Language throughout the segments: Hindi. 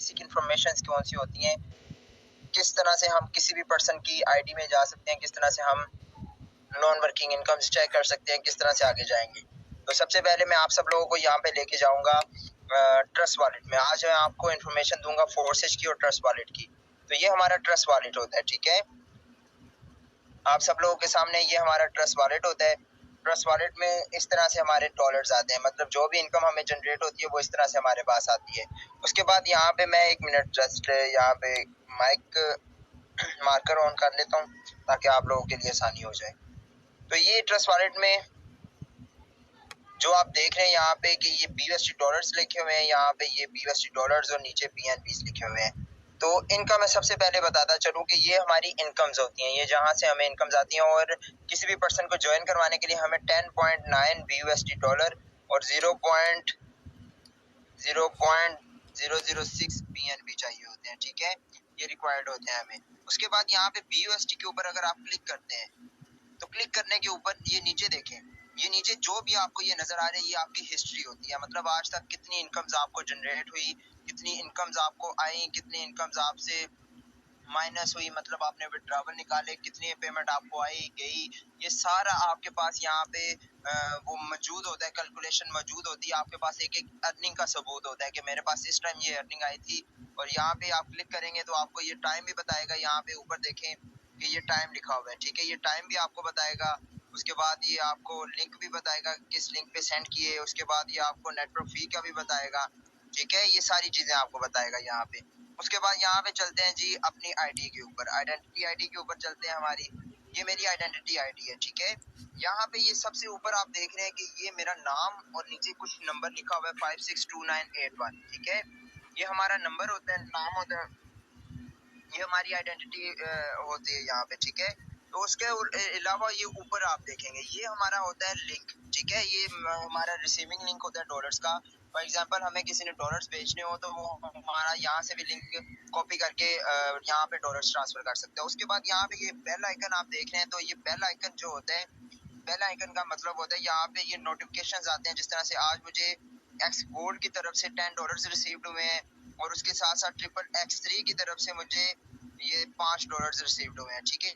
बेसिक इन्फॉर्मेशन कौन सी होती हैं, किस तरह से हम किसी भी पर्सन की आईडी में जा सकते हैं, किस तरह से हम नॉन वर्किंग इनकम चेक कर सकते हैं, किस तरह से आगे जाएंगे। तो सबसे पहले मैं आप सब लोगों को यहाँ पे लेके जाऊंगा ट्रस्ट वॉलेट में। आज मैं आपको इन्फॉर्मेशन दूंगा फोर्सेज की और ट्रस्ट वॉलेट की। तो ये हमारा ट्रस्ट वॉलेट होता है, ठीक है। आप सब लोगों के सामने ये हमारा ट्रस्ट वॉलेट होता है। ट्रस्ट वॉलेट में इस तरह से हमारे डॉलर्स आते हैं, मतलब जो भी इनकम हमें जनरेट होती है वो इस तरह से हमारे पास आती है। उसके बाद यहाँ पे मैं 1 मिनट जस्ट यहाँ पे माइक मार्कर ऑन कर लेता हूँ ताकि आप लोगों के लिए आसानी हो जाए। तो ये ट्रस्ट वॉलेट में जो आप देख रहे हैं यहाँ पे कि ये BUSD डॉलर्स लिखे हुए हैं, यहाँ पे ये BUSD डॉलर्स और नीचे PNBs लिखे हुए हैं। तो इनका मैं सबसे पहले बताता चलूँ कि ये हमारी इनकम्स होती हैं, ये जहाँ से हमें इनकम्स आती हैं। और किसी भी पर्सन को ज्वाइन करवाने के लिए हमें 10.9 BUSD डॉलर और 0.006 PNB चाहिए होते हैं, ठीक है। ये रिक्वायर्ड होते हैं हमें। उसके बाद यहाँ पे BUSD के ऊपर अगर आप क्लिक करते हैं तो क्लिक करने के ऊपर ये नीचे देखें, ये नीचे जो भी आपको ये नजर आ रहा है ये आपकी हिस्ट्री होती है, मतलब आज तक कितनी इनकम्स आपको जनरेट हुई, कितनी इनकम्स आपको आई, कितनी इनकम्स आपसे माइनस हुई, मतलब आपने विड्रॉवल निकाले, कितनी पेमेंट आपको आई गई, ये सारा आपके पास यहाँ पे वो मौजूद होता है, कैलकुलेशन मौजूद होती है। आपके पास एक एक अर्निंग का सबूत होता है कि मेरे पास इस टाइम ये अर्निंग आई थी। और यहाँ पे आप क्लिक करेंगे तो आपको ये टाइम भी बताएगा, यहाँ पे ऊपर देखें कि ये टाइम लिखा हुआ है, ठीक है। ये टाइम भी आपको बताएगा। उसके बाद ये आपको लिंक भी बताएगा किस लिंक पे सेंड किए। उसके बाद ये आपको नेटवर्क फी का भी बताएगा, ठीक है। ये सारी चीजें आपको बताएगा यहाँ पे। उसके बाद यहाँ पे चलते हैं जी अपनी आईडी के ऊपर, आइडेंटिटी आईडी के ऊपर चलते हैं हमारी। ये मेरी आइडेंटिटी आईडी है, ठीक है। यहाँ पे ये सबसे ऊपर आप देख रहे हैं कि ये मेरा नाम और नीचे कुछ नंबर लिखा हुआ है 562981, ठीक है। ये हमारा नंबर होता है, नाम होता है, ये हमारी आइडेंटिटी होती है यहाँ पे, ठीक है। तो उसके अलावा ये ऊपर आप देखेंगे ये हमारा होता है लिंक, ठीक है। ये हमारा रिसीविंग लिंक होता है डॉलर्स का। फॉर एग्जांपल हमें किसी ने डॉलर्स भेजने हो तो वो हमारा यहाँ से भी लिंक कॉपी करके यहाँ पे डॉलर्स ट्रांसफर कर सकते हैं। उसके बाद यहाँ पे ये बेल आइकन आप देख रहे हैं, तो ये बेल आइकन जो होता है, बेल आइकन का मतलब होता है यहाँ पे ये नोटिफिकेशंस आते हैं। जिस तरह से आज मुझे एक्सपोर्ट की तरफ से $10 रिसीव्ड हुए हैं और उसके साथ साथ XXX3 की तरफ से मुझे ये $5 रिसीव्ड हुए हैं, ठीक है।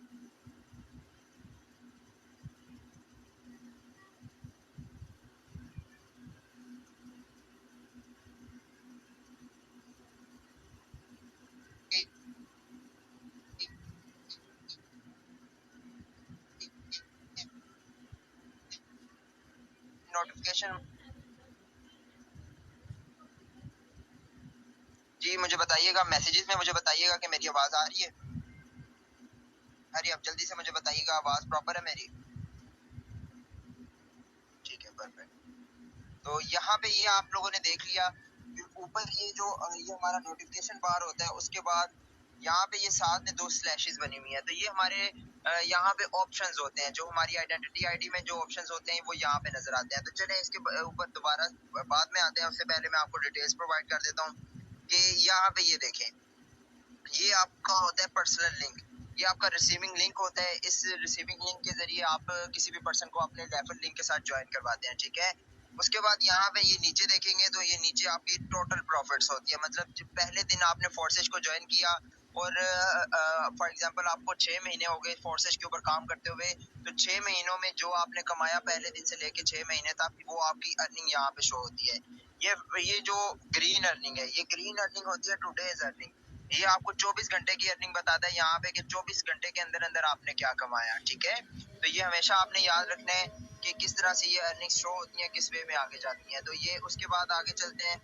नोटिफिकेशन जी मुझे बताइएगा, मैसेजेस में मुझे बताइएगा कि मेरी आवाज आ रही है। अरे अब जल्दी से मुझे बताइएगा आवाज प्रॉपर है मेरी, ठीक है, परफेक्ट। तो यहाँ पे ये आप लोगों ने देख लिया ऊपर ये जो ये हमारा नोटिफिकेशन बार होता है। उसके बाद यहाँ पे ये साथ में 2 स्लैशेस बनी हुई है, तो ये हमारे यहाँ पे ऑप्शंस होते हैं, जो हमारी आइडेंटिटी आईडी में जो ऑप्शंस होते हैं वो यहाँ पे नजर आते हैं। तो चलें इसके ऊपर दोबारा बाद में आते हैं, उससे पहले मैं आपको डिटेल्स प्रोवाइड कर देता हूँ कि यहाँ पे ये देखें, ये आपका होता है पर्सनल लिंक, ये आपका रिसीविंग लिंक होता है। इस रिसीविंग लिंक के जरिए आप किसी भी पर्सन को अपने रेफरल लिंक के साथ ज्वाइन करवाते हैं, ठीक है। उसके बाद यहाँ पे ये नीचे देखेंगे तो ये नीचे आपकी टोटल प्रॉफिट्स होती है, मतलब जब पहले दिन आपने फोर्सेज को ज्वाइन किया और फॉर एग्जांपल आपको 6 महीने हो गए फोर्सेज के ऊपर काम करते हुए, तो 6 महीनों में जो आपने कमाया पहले दिन से लेके 6 महीने तक, वो आपकी अर्निंग यहाँ पे शो होती है। ये जो ग्रीन अर्निंग है, ये ग्रीन अर्निंग होती है टुडेज अर्निंग। ये आपको 24 घंटे की अर्निंग बताता है यहाँ पे कि 24 घंटे के अंदर अंदर आपने क्या कमाया, ठीक है। तो ये हमेशा आपने याद रखना है कि किस तरह से ये अर्निंग शो होती है, किस वे में आगे जाती हैं। तो ये उसके बाद आगे चलते हैं,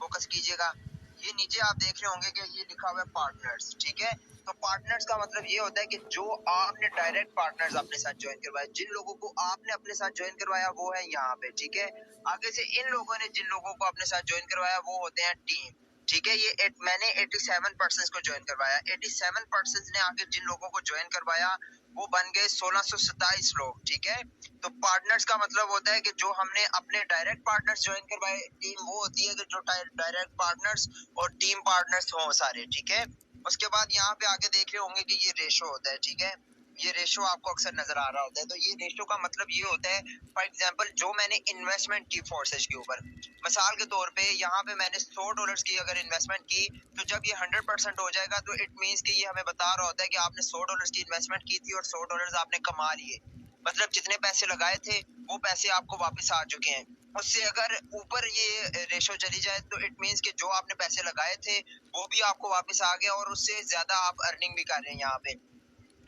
फोकस कीजिएगा। ये नीचे आप देख रहे होंगे कि ये लिखा हुआ है पार्टनर्स, ठीक है। तो पार्टनर्स का मतलब ये होता है कि जो आपने डायरेक्ट पार्टनर्स अपने साथ ज्वाइन करवाया, जिन लोगों को आपने अपने साथ ज्वाइन करवाया वो है यहाँ पे, ठीक है। आगे से इन लोगों ने जिन लोगों को अपने साथ ज्वाइन करवाया वो होते हैं टीम, ठीक है। ये मैंने 87 पर्सन को ज्वाइन करवाया, 87 पर्सन ने आगे जिन लोगों को ज्वाइन करवाया वो बन गए 1627 लोग, ठीक है। तो पार्टनर्स का मतलब होता है कि जो हमने अपने डायरेक्ट पार्टनर्स ज्वाइन करवाए, टीम वो होती है कि जो डायरेक्ट पार्टनर्स और टीम पार्टनर्स हों सारे, ठीक है। उसके बाद यहाँ पे आगे देख रहे होंगे कि ये रेशो होता है, ठीक है। ये रेशो आपको अक्सर नजर आ रहा होता है। तो ये रेशो का मतलब ये होता है, फॉर एग्जांपल जो मैंने इन्वेस्टमेंट की फोर्सेज के ऊपर, मिसाल के तौर पे यहाँ पे मैंने $100 की अगर इन्वेस्टमेंट की, तो जब ये 100% हो जाएगा तो इट मींस कि ये हमें बता रहा होता है कि आपने $100 की इन्वेस्टमेंट की थी और $100 आपने कमा लिए। मतलब जितने पैसे लगाए थे वो पैसे आपको वापस आ चुके हैं। उससे अगर ऊपर ये रेशो चली जाए तो इट मींस कि जो आपने पैसे लगाए थे वो भी आपको वापस आ गया और उससे ज्यादा आप अर्निंग भी कर रहे हैं। यहाँ पे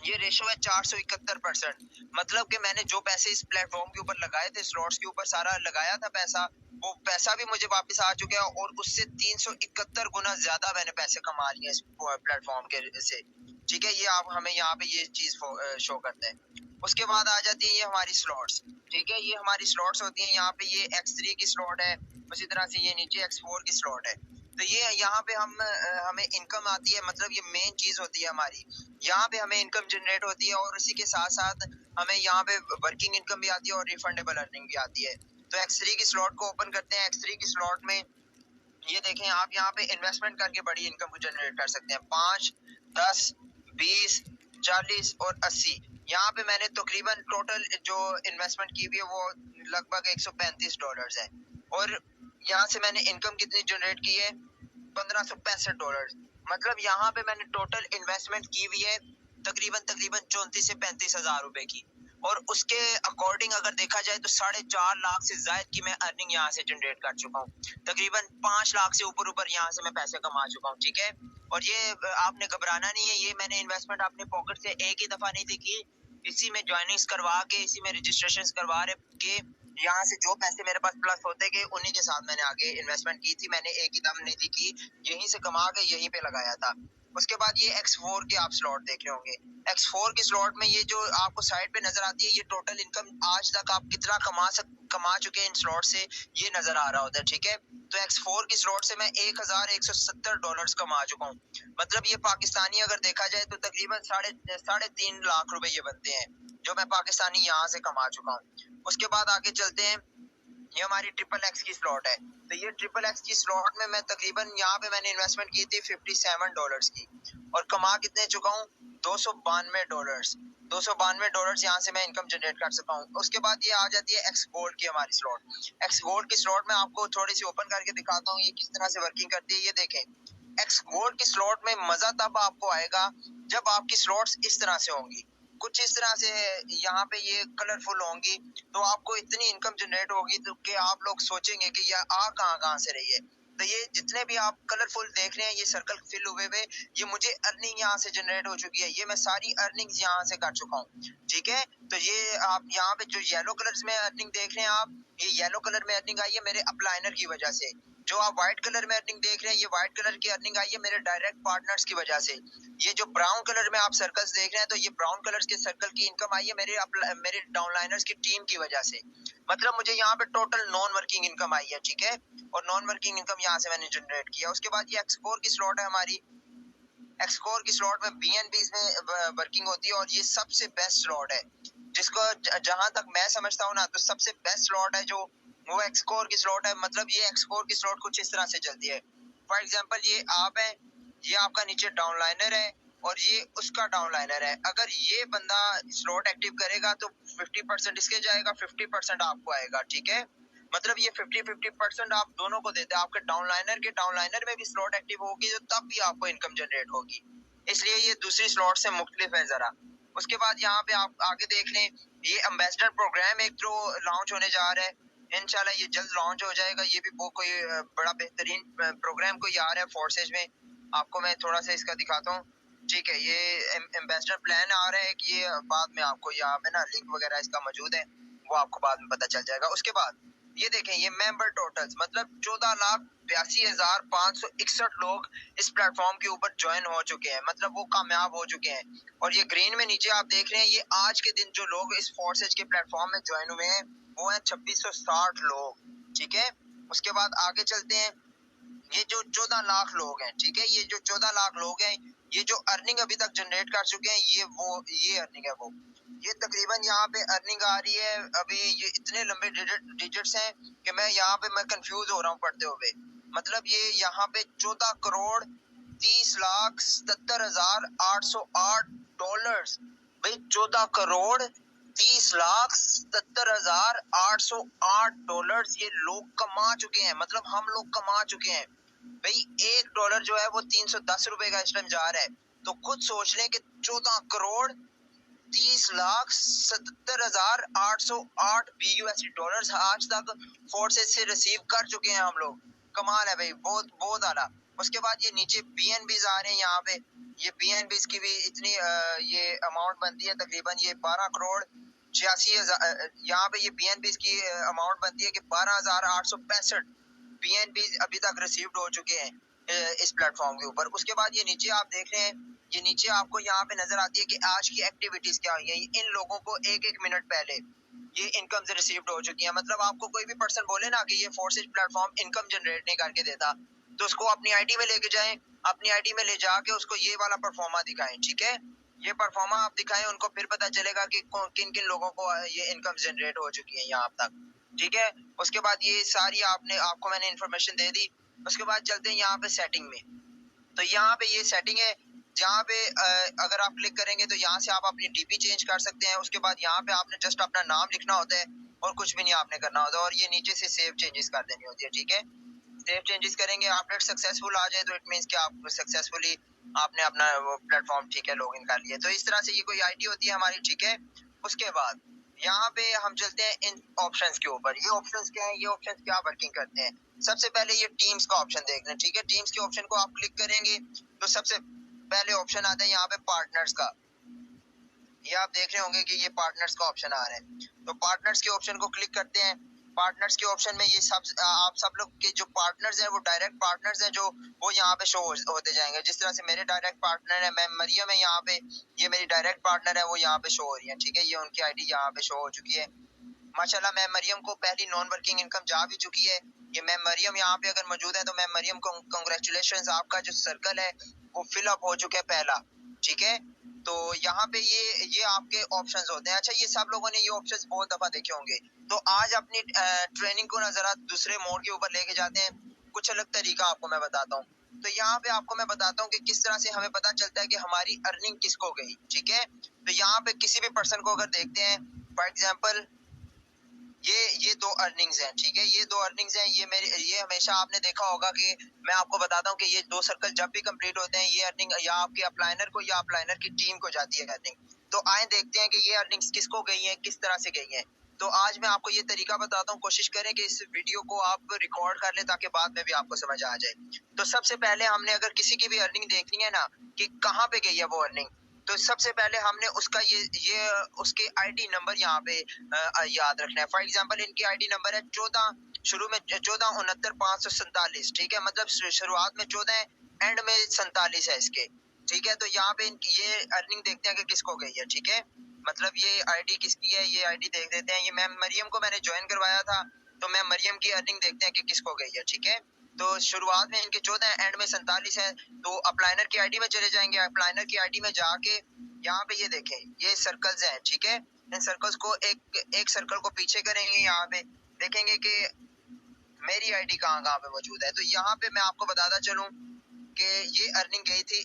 ये रेशो है 471%। मतलब कि मैंने जो पैसे इस प्लेटफॉर्म के ऊपर लगाए थे, स्लॉट्स के ऊपर सारा लगाया था पैसा, वो पैसा भी मुझे वापस आ चुका है और उससे 371 गुना ज्यादा मैंने पैसे कमा लिए इस प्लेटफॉर्म के से। ठीक है, ये आप हमें यहाँ पे ये चीज शो करते हैं। उसके बाद आ जाती है ये हमारी स्लॉट्स। ठीक है, ये हमारी स्लॉट्स होती हैं। यहाँ पे ये X3 की स्लॉट है, उसी तरह से ये नीचे X4 की स्लॉट है। तो ये यहाँ पे हमें इनकम आती है, मतलब ये मेन चीज होती है हमारी। यहाँ पे हमें इनकम जनरेट होती है और उसी के साथ साथ हमें यहाँ पे वर्किंग इनकम भी आती है और रिफंडेबल अर्निंग भी आती है। तो X3 की स्लॉट को ओपन करते हैं। X3 की स्लॉट में ये देखें, आप यहाँ पे इन्वेस्टमेंट करके बड़ी इनकम को जनरेट कर सकते हैं। 5, 10, 20, 40 और 80। यहाँ पे मैंने तकरीबन टोटल जो इन्वेस्टमेंट की हुई है वो लगभग $135 है। और यहाँ से मैंने इनकम कितनी जनरेट की है, $1565। मतलब यहाँ पे मैंने टोटल इन्वेस्टमेंट की हुई है तकरीबन 34 से 35 हजार रुपए की। और उसके अकॉर्डिंग अगर देखा जाए तो 4.5 लाख से ज्यादा की मैं अर्निंग यहाँ से जनरेट कर चुका हूँ। तकरीबन 5 लाख से ऊपर यहाँ से मैं पैसे कमा चुका हूँ। ठीक है, और ये आपने घबराना नहीं है, ये मैंने इन्वेस्टमेंट अपने पॉकेट से एक ही दफा नहीं थी की, इसी में ज्वाइनिंग्स करवा के, इसी में रजिस्ट्रेशन करवा रहे के यहाँ से जो पैसे मेरे पास प्लस होते गए उन्हीं के साथ मैंने आगे इन्वेस्टमेंट की थी। मैंने एक ही दम नहीं थी की, यहीं से कमा के यहीं पे लगाया था। उसके बाद ये X4 के आप स्लॉट देख रहे होंगे। X4 की स्लॉट में ये जो आपको साइड पे नजर आती है, ये टोटल इनकम आज तक आप कितना कमा चुके हैं इन स्लॉट से, ये नजर आ रहा होता है। ठीक है, तो X4 की स्लॉट से मैं $1170 कमा चुका हूँ। मतलब ये पाकिस्तानी अगर देखा जाए तो तकरीबन साढ़े 3 लाख रुपए ये बनते हैं जो मैं पाकिस्तानी यहाँ से कमा चुका हूँ। उसके बाद आगे चलते हैं, ये हमारी XXX की स्लॉट है। तो ये XXX की स्लॉट में मैं तकरीबन यहाँ पे मैंने इन्वेस्टमेंट की थी $57 की और कमा कितने चुका हूँ, $292। $292 यहाँ से मैं इनकम जनरेट कर सका हूँ। उसके बाद ये आ जाती है X गोल्ड की हमारी स्लॉट। X गोल्ड की स्लॉट में आपको थोड़ी सी ओपन करके दिखाता हूँ ये किस तरह से वर्किंग करती है। ये देखें, X गोल्ड की स्लॉट में मजा तब आपको आएगा जब आपकी स्लॉट्स इस तरह से होंगी, कुछ इस तरह से यहाँ पे ये कलरफुल होंगी, तो आपको इतनी इनकम जनरेट होगी तो कि आप लोग सोचेंगे कि यह आ कहाँ से रही है। तो ये जितने भी आप कलरफुल देख रहे हैं, ये सर्कल फिल हुए हुए, ये मुझे अर्निंग यहाँ से जनरेट हो चुकी है। ये मैं सारी अर्निंग्स यहाँ से कर चुका हूँ। ठीक है, तो ये आप यहाँ पे जो येलो कलर्स में अर्निंग देख रहे हैं आप, ये येलो कलर में अर्निंग आई है मेरे अपलाइनर की वजह से। जो आप व्हाइट कलर में अर्निंग देख रहे हैं, ये व्हाइट कलर की अर्निंग आई है मेरे डायरेक्ट पार्टनर्स की वजह से। ये जो ब्राउन कलर में आप सर्कल्स देख रहे हैं, तो ये ब्राउन कलर के सर्कल की इनकम आई है मेरे डाउनलाइनर्स की टीम की वजह से। मतलब मुझे यहाँ पे टोटल नॉन वर्किंग इनकम आई है। ठीक है, और नॉन वर्किंग इनकम यहाँ से मैंने जनरेट किया। उसके बाद ये X4 की स्लॉट है हमारी। X4 की स्लॉट में BNB में वर्किंग होती है और ये सबसे बेस्ट स्लॉट है, जिसको जहां तक मैं समझता हूँ ना, तो सबसे बेस्ट स्लॉट है जो वो X4 की स्लॉट है। मतलब ये X4 की स्लॉट कुछ इस तरह से चलती है। फॉर एग्जांपल ये आप है, ये आपका नीचे डाउनलाइनर है और ये उसका डाउनलाइनर है। अगर ये बंदा स्लॉट एक्टिव करेगा तो 50% इसके जाएगा, 50% आपको आएगा। ठीक है, मतलब ये 50-50% आप दोनों को देते हैं। आपके डाउनलाइनर में भी स्लॉट एक्टिव होगी तो तब भी आपको इनकम जनरेट होगी, इसलिए ये दूसरी स्लॉट से मुख्तलिफ है जरा। उसके बाद यहाँ पे आप आगे देख लें, ये एम्बेसडर प्रोग्राम एक तो लॉन्च होने जा रहा है। इंशाल्लाह ये जल्द लॉन्च हो जाएगा। ये भी कोई बड़ा बेहतरीन प्रोग्राम कोई आ रहा है फोर्सेज में। आपको मैं थोड़ा सा इसका दिखाता हूँ। ठीक है, ये एम्बेसडर प्लान आ रहा है कि ये बाद में आपको यहाँ पे ना लिंक वगैरह इसका मौजूद है, वो आपको बाद में पता चल जाएगा। उसके बाद ये देखें, ये मेंबर टोटल्स मतलब 14,82,561 लोग इस प्लेटफॉर्म के ऊपर ज्वाइन हो चुके हैं, मतलब वो कामयाब हो चुके हैं। और ये ग्रीन में नीचे आप देख रहे हैं, ये आज के दिन जो लोग इस फोर्सेज के प्लेटफॉर्म में ज्वाइन हुए हैं वो है 2660 लोग। ठीक है, उसके बाद आगे चलते हैं। ये जो 14 लाख लोग हैं, ठीक है, ये जो 14 लाख लोग हैं, ये जो अर्निंग अभी तक जनरेट कर चुके हैं, ये अर्निंग है वो। ये तकरीबन यहाँ पे अर्निंग आ रही है अभी, ये इतने लंबे डिजिट्स हैं कि मैं यहाँ पे मैं कंफ्यूज हो रहा हूँ पढ़ते हुए। मतलब ये यहाँ पे 14,30,77,808 डॉलर्स भाई 14,30,77,808 ये लोग कमा चुके हैं, मतलब हम लोग कमा चुके हैं। भाई $1 जो है वो 310 रुपए का इस टाइम जा रहा है। तो खुद सोच लें कि 14,30,77,808 $BUSD आज तक फोर्सेस से रिसीव कर चुके हैं हम लोग। कमाल है भाई, बहुत बहुत आला। उसके बाद ये नीचे BNBs आ रहे हैं यहाँ पे। ये BNBs की भी इतनी ये अमाउंट बनती है, तकरीबन ये 12,86,000। यहाँ पे ये BNBs की अमाउंट बनती है कि 12,865 BNBs अभी तक रिसीव्ड हो चुके हैं इस प्लेटफॉर्म के ऊपर। उसके बाद ये नीचे आप देख रहे हैं, ये नीचे आपको यहाँ पे नजर आती है कि आज की एक्टिविटीज क्या हुई है। इन लोगों को एक एक मिनट पहले ये इनकम से रिसीव्ड हो चुकी है। मतलब आपको कोई भी पर्सन बोले ना कि ये फोर्सेज प्लेटफॉर्म इनकम जनरेट नहीं करके देता, तो उसको अपनी आईडी में लेके जाएं, अपनी आईडी में ले जाके उसको ये वाला परफॉर्मा दिखाएं। ठीक है, ये परफॉर्मा आप दिखाएं, उनको फिर पता चलेगा कि किन किन लोगों को ये इनकम जनरेट हो चुकी है यहाँ तक। ठीक है, उसके बाद ये सारी आपको मैंने इन्फॉर्मेशन दे दी। उसके बाद चलते हैं यहाँ पे सेटिंग में। तो यहाँ पे ये सेटिंग है, जहाँ पे अगर आप क्लिक करेंगे तो यहाँ से आप अपनी डीपी चेंज कर सकते हैं। उसके बाद यहाँ पे आपने जस्ट अपना नाम लिखना होता है और कुछ भी नहीं आपने करना होता, और ये नीचे से सेव चेंजेस कर देनी होती है। ठीक है, सेव चेंजेस करेंगे, अपडेट सक्सेसफुल आ जाए तो इट मींस कि आप सक्सेसफुली आपने अपना वो प्लेटफॉर्म ठीक है लॉगिन कर लिया। तो इस तरह से ये कोई आईडी होती है हमारी। ठीक है, उसके बाद यहाँ पे हम चलते हैं इन ऑप्शंस के ऊपर। ये ऑप्शंस क्या है, ये ऑप्शंस क्या वर्किंग करते हैं। सबसे पहले ये टीम्स का ऑप्शन देख लें। ठीक है, टीम्स के ऑप्शन को आप क्लिक करेंगे तो सबसे पहले ऑप्शन आता है यहाँ पे पार्टनर्स का। ये आप देख रहे होंगे कि ये पार्टनर्स का ऑप्शन आ रहा है। तो पार्टनर्स के ऑप्शन को क्लिक करते हैं। पार्टनर्स के ऑप्शन में ये सब आप सब लोग के जो पार्टनर्स हैं वो डायरेक्ट पार्टनर्स हैं, जो वो यहाँ पे शो होते जाएंगे। जिस तरह से मेरे डायरेक्ट पार्टनर है, मैं मरियम है यहाँ पे, ये मेरी डायरेक्ट पार्टनर है, वो यहाँ पे शो हो रही है। ठीक है, ये उनकी आईडी यहाँ पे शो हो चुकी है। माशाल्लाह मैं मरियम को पहली नॉन वर्किंग इनकम जा भी चुकी है। ये मैं मरियम यहाँ पे अगर मौजूद है तो मैं मरियम को कंग्रेचुलेशन, आपका जो सर्कल है वो फिल अप हो चुका है पहला। ठीक है, तो यहाँ पे ये आपके ऑप्शंस होते हैं। अच्छा, ये सब लोगों ने ये ऑप्शंस बहुत दफा देखे होंगे। तो आज अपनी ट्रेनिंग को ना जरा दूसरे मोड के ऊपर लेके जाते हैं, कुछ अलग तरीका आपको मैं बताता हूँ। तो यहाँ पे आपको मैं बताता हूँ कि किस तरह से हमें पता चलता है कि हमारी अर्निंग किसको गई। ठीक है, तो यहाँ पे किसी भी पर्सन को अगर देखते हैं, फॉर एग्जाम्पल ये दो अर्निंग्स हैं। ठीक है, ये दो अर्निंग्स हैं। ये हमेशा आपने देखा होगा कि मैं आपको बताता हूँ कि ये दो सर्कल जब भी कंप्लीट होते हैं ये अर्निंग या आपके अपलाइनर को या अपलाइनर की टीम को जाती है अर्निंग। तो आए देखते हैं कि ये अर्निंग्स किसको गई हैं, किस तरह से गई हैं। तो आज मैं आपको ये तरीका बताता हूँ। कोशिश करें कि इस वीडियो को आप रिकॉर्ड कर लें ताकि बाद में भी आपको समझ आ जाए। तो सबसे पहले हमने अगर किसी की भी अर्निंग देखनी है ना कि कहाँ पे गई है वो अर्निंग, तो सबसे पहले हमने उसका ये उसके आईडी नंबर यहाँ पे याद रखना है। फॉर एग्जांपल इनकी आईडी नंबर है 14, शुरू में 14,69,547। ठीक है, मतलब शुरुआत में 14 है, एंड में 47 है इसके। ठीक है, तो यहाँ पे इनकी ये अर्निंग देखते हैं कि किसको गई है। ठीक है, मतलब ये आईडी किसकी है, ये आईडी देख देते हैं। ये मैम मरियम को मैंने ज्वाइन करवाया था, तो मैम मरियम की अर्निंग देखते हैं कि किसको गई है। ठीक है, तो शुरुआत में इनके 14 है, एंड में 47 है। तो अपलाइनर की आईडी में चले जाएंगे। अपलाइनर की आईडी में जाके यहाँ पे ये देखें, ये सर्कल्स हैं। ठीक है, इन सर्कल्स को एक सर्कल को पीछे करेंगे, यहाँ पे देखेंगे कि मेरी आईडी कहाँ कहाँ पे मौजूद है। तो यहाँ पे मैं आपको बताता चलूं कि ये अर्निंग गई थी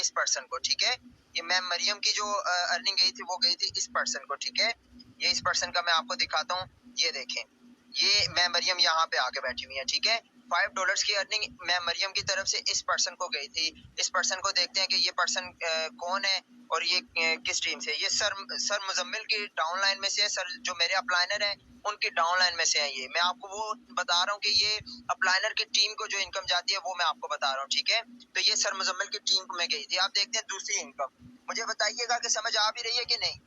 इस पर्सन को। ठीक है, ये मैम मरियम की जो अर्निंग गई थी वो गई थी इस पर्सन को। ठीक है, ये इस पर्सन का मैं आपको दिखाता हूँ। ये देखें, ये मैं मरियम यहाँ पे आके बैठी हुई है। ठीक है, $5 की अर्निंग मैं मरियम की तरफ से इस पर्सन को गई थी। इस पर्सन को देखते हैं कि ये पर्सन कौन है और ये किस टीम से। ये सर मुजम्मिल की डाउनलाइन में से है। सर जो मेरे अपलाइनर हैं उनकी डाउनलाइन में से है। ये मैं आपको वो बता रहा हूँ कि ये अपलाइनर की टीम को जो इनकम जाती है वो मैं आपको बता रहा हूँ। ठीक है, तो ये सर मुजम्मिल की टीम में गई थी। आप देखते हैं दूसरी इनकम। मुझे बताइएगा कि समझ आ भी रही है कि नहीं।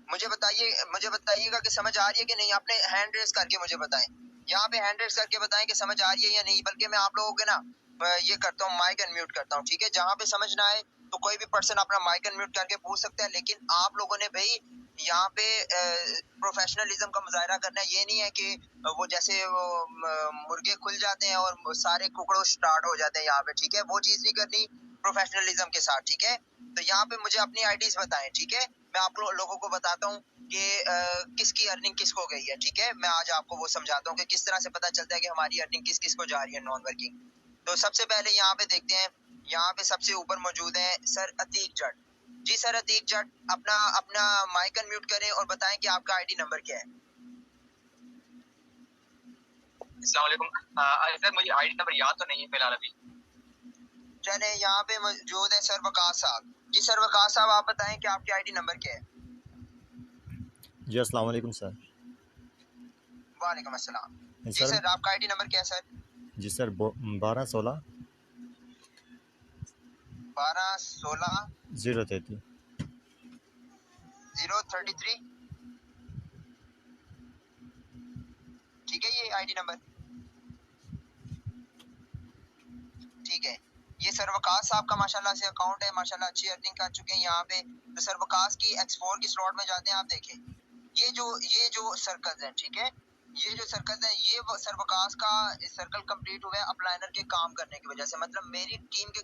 मुझे बताइएगा कि समझ आ रही है कि नहीं। आपने हैंड रेस करके मुझे बताएं, यहाँ पे हैंड रेस करके बताएं कि समझ आ रही है या नहीं। बल्कि मैं आप लोगों के ना ये करता हूँ, माइक अनम्यूट करता हूँ। ठीक है, जहाँ पे समझ ना आए तो कोई भी पर्सन अपना माइक अनम्यूट करके पूछ सकता है। लेकिन आप लोगों ने भाई यहाँ पे प्रोफेशनलिज्म का मुजाहरा करना है। ये नहीं है कि वो जैसे वो मुर्गे खुल जाते हैं और सारे कुकड़ों स्टार्ट हो जाते हैं यहाँ पे। ठीक है, वो चीज नहीं करनी प्रोफेशनलिज्म के साथ। ठीक है, तो यहाँ पे मुझे अपनी आईडीज बताएं। ठीक है, मैं आप लोगों को बताता हूँ कि किसकी अर्निंग किसको गई है। ठीक है, मैं आज आपको वो समझाता हूँ कि किस तरह से पता चलता है कि हमारी अर्निंग किस किस को जा रही है नॉन वर्किंग। तो सबसे पहले यहाँ पे देखते हैं, यहाँ पे सबसे ऊपर मौजूद है सर अतीक जट। जी सर अतीक जट, अपना अपना माइक अनम्यूट करें और बताएं कि आपका आईडी नंबर क्या है। अस्सलाम वालेकुम। सर मुझे आईडी नंबर याद तो नहीं है फिलहाल अभी। चले यहाँ पे मौजूद है सर वकास साहब। जी सर वकास साहब आप बताएं कि आपकी आईडी नंबर क्या है। जी अस्सलाम वालेकुम सर। वालेकुम अस्सलाम। जी सर सर आपका आईडी नंबर क्या है सर? जी सर 1216 1216 033। 033। ठीक है ये आईडी नंबर ठीक है। ये सर वकास साहब का माशाल्लाह से अकाउंट है, माशाल्लाह अच्छी अर्निंग कर चुके हैं यहाँ पे। तो सर वकास की X4 की स्लॉट में जाते हैं, आप देखें ये जो सर्कल है, ठीक है, ये जो सर्कल है ये सर वकास का सर्कल कंप्लीट हुआ है अपलाइनर के काम करने की वजह से। मतलब मेरी टीम के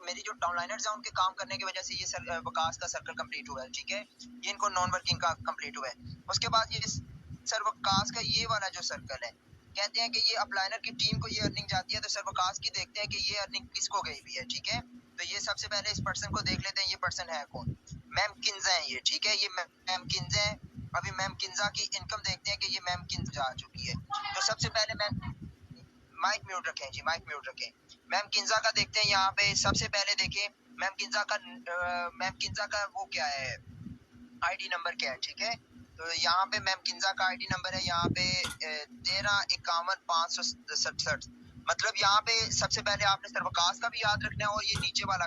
मेरी जो डाउनलाइनर्स हैं उनके काम करने की वजह से ये वकास का सर्कल कंप्लीट हुआ है, ठीक है। ये इनको नॉन वर्किंग का कंप्लीट हुआ है। उसके बाद ये सर वकास का ये वाला जो सर्कल है, कहते हैं कि ये अपलाइनर की टीम को ये अर्निंग जाती है, तो सर वकास की देखते हैं कि ये अर्निंग किसको गई हुई है, ठीक है। तो ये सबसे पहले इस पर्सन को देख लेते हैं, ये पर्सन है कौन? मैम किंजा है ये, ठीक है, ये मैम किंजा है। अभी मैम किंजा की इनकम देखते हैं कि ये मैम किंजा जा चुकी है। तो सबसे पहले मैम माइक म्यूट रखें जी, माइक म्यूट रखें। मैम किंजा का देखते हैं यहाँ पे। सबसे पहले देखें मैम किंजा का वो क्या है, आईडी नंबर क्या है, ठीक है। तो यहाँ पे मैम किंजा का आईडी नंबर है यहाँ पे 1351,567। मतलब यहाँ पे सबसे पहले आपने सर्वकाश का भी याद रखना है और ये नीचे वाला